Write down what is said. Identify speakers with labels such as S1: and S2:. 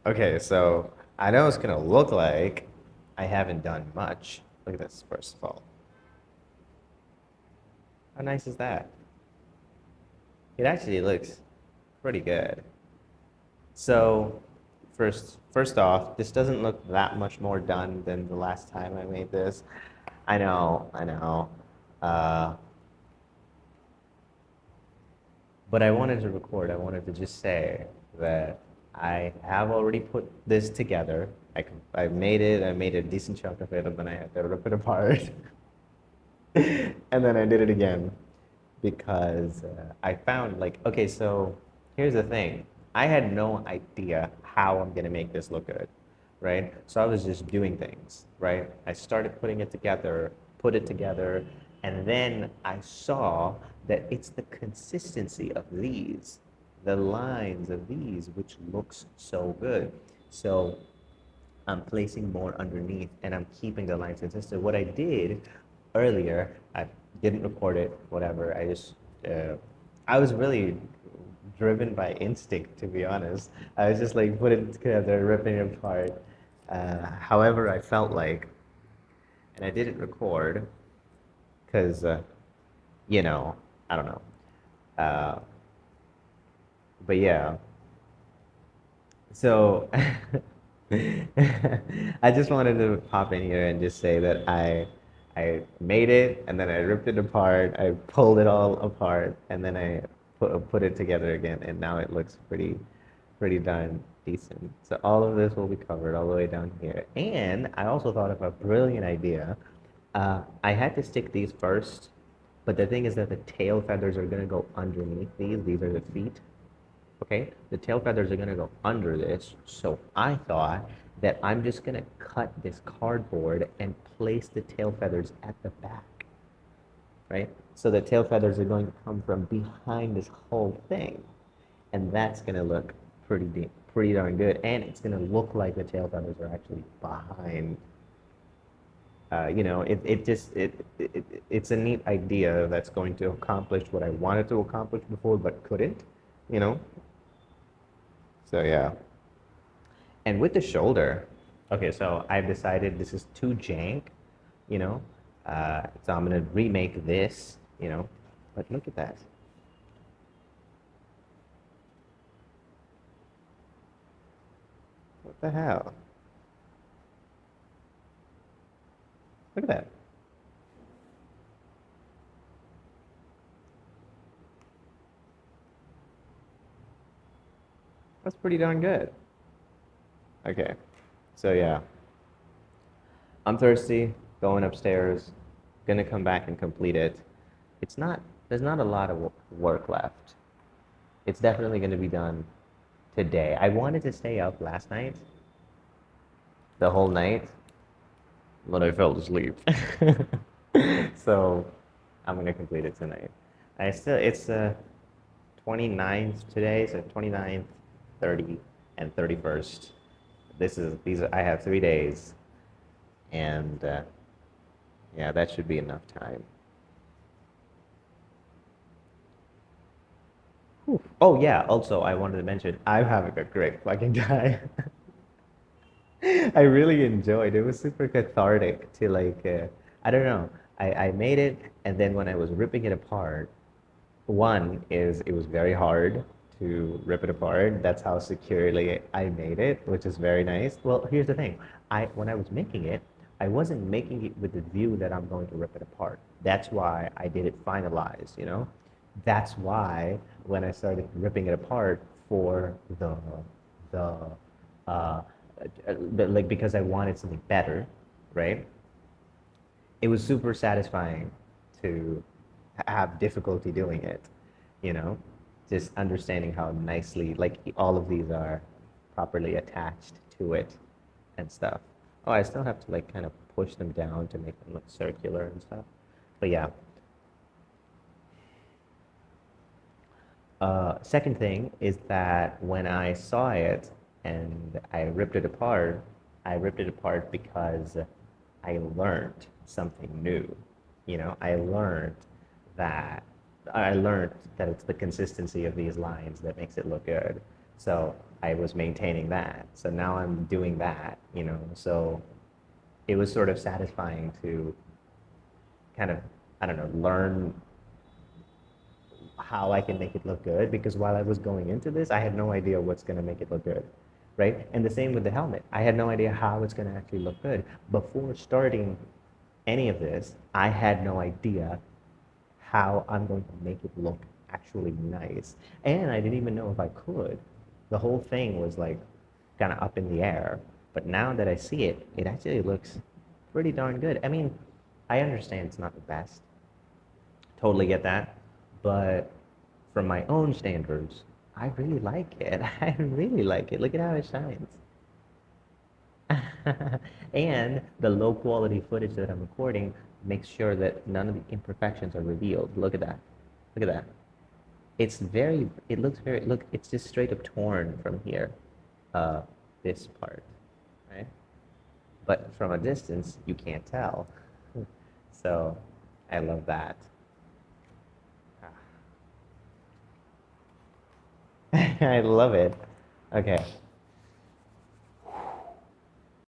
S1: Okay, so I know it's gonna look like I haven't done much. Look at this, first of all. How nice is that? It actually looks pretty good. So, first off, this doesn't look that much more done than the last time I made this. I know. Uh, but I wanted to record. I wanted to just say that I have already put this together. I made it. I made a decent chunk of it, and then I had to rip it apart. And then I did it again because I found like, okay, so here's the thing. I had no idea how I'm gonna make this look good, right? So I was just doing things, right? I started putting it together, put it together, and then I saw that it's the consistency of these, the lines of these, which looks so good. So I'm placing more underneath and I'm keeping the lines consistent. What I did earlier, I didn't record it, whatever. Uh, I was really driven by instinct, to be honest. I was just like putting it together, ripping it apart. However, I felt like, and I didn't record because, you know, I don't know. Uh, but yeah, so I just wanted to pop in here and just say that I made it and then I ripped it apart. I pulled it all apart and then I put it together again and now it looks pretty darn decent. So all of this will be covered all the way down here. And I also thought of a brilliant idea. I had to stick these first, but the thing is that the tail feathers are gonna go underneath these. These are the feet. Okay, the tail feathers are gonna go under this. So I thought that I'm just gonna cut this cardboard and place the tail feathers at the back, right? So the tail feathers are going to come from behind this whole thing, and that's gonna look pretty darn good. And it's gonna look like the tail feathers are actually behind. It's a neat idea that's going to accomplish what I wanted to accomplish before but couldn't, you know. So yeah. And with the shoulder, okay, so I've decided this is too jank, you know. So I'm gonna remake this, you know. But look at that. What the hell? Look at that. That's pretty darn good. Okay, so yeah, I'm thirsty, going upstairs, gonna come back and complete it. It's not, there's not a lot of work left. It's definitely gonna be done today. I wanted to stay up last night, the whole night, but I fell asleep. So I'm gonna complete it tonight. It's 29th today, so 29th, 30, and 31st. I have 3 days, and yeah, that should be enough time. Whew. Oh yeah, also I wanted to mention I'm having a great fucking time. I really enjoyed it. It was super cathartic to like I don't know. I made it and then when I was ripping it apart, one is it was very hard to rip it apart. That's how securely I made it, which is very nice. Well, here's the thing. I when I was making it, I wasn't making it with the view that I'm going to rip it apart. That's why I did it finalized, you know? That's why when I started ripping it apart for the uh, like because I wanted something better, right? It was super satisfying to have difficulty doing it, you know, just understanding how nicely like all of these are properly attached to it and stuff. Oh, I still have to like kind of push them down to make them look circular and stuff. But yeah. Second thing is that when I saw it and I ripped it apart because I learned something new. You know, that I learned that it's the consistency of these lines that makes it look good. So I was maintaining that. So now I'm doing that, So it was sort of satisfying to kind of, I don't know, learn how I can make it look good, because while I was going into this, I had no idea what's going to make it look good, right? And the same with the helmet. I had no idea how it's going to actually look good. Before starting any of this, I had no idea how I'm going to make it look actually nice. And I didn't even know if I could. The whole thing was like kind of up in the air. But now that I see it, it actually looks pretty darn good. I mean, I understand it's not the best. Totally get that. But from my own standards, I really like it. I really like it. Look at how it shines. And the low quality footage that I'm recording makes sure that none of the imperfections are revealed. Look at that. Look at that. It looks very, look, it's just straight up torn from here, uh, this part, right? But from a distance, you can't tell. So I love that. I love it. Okay.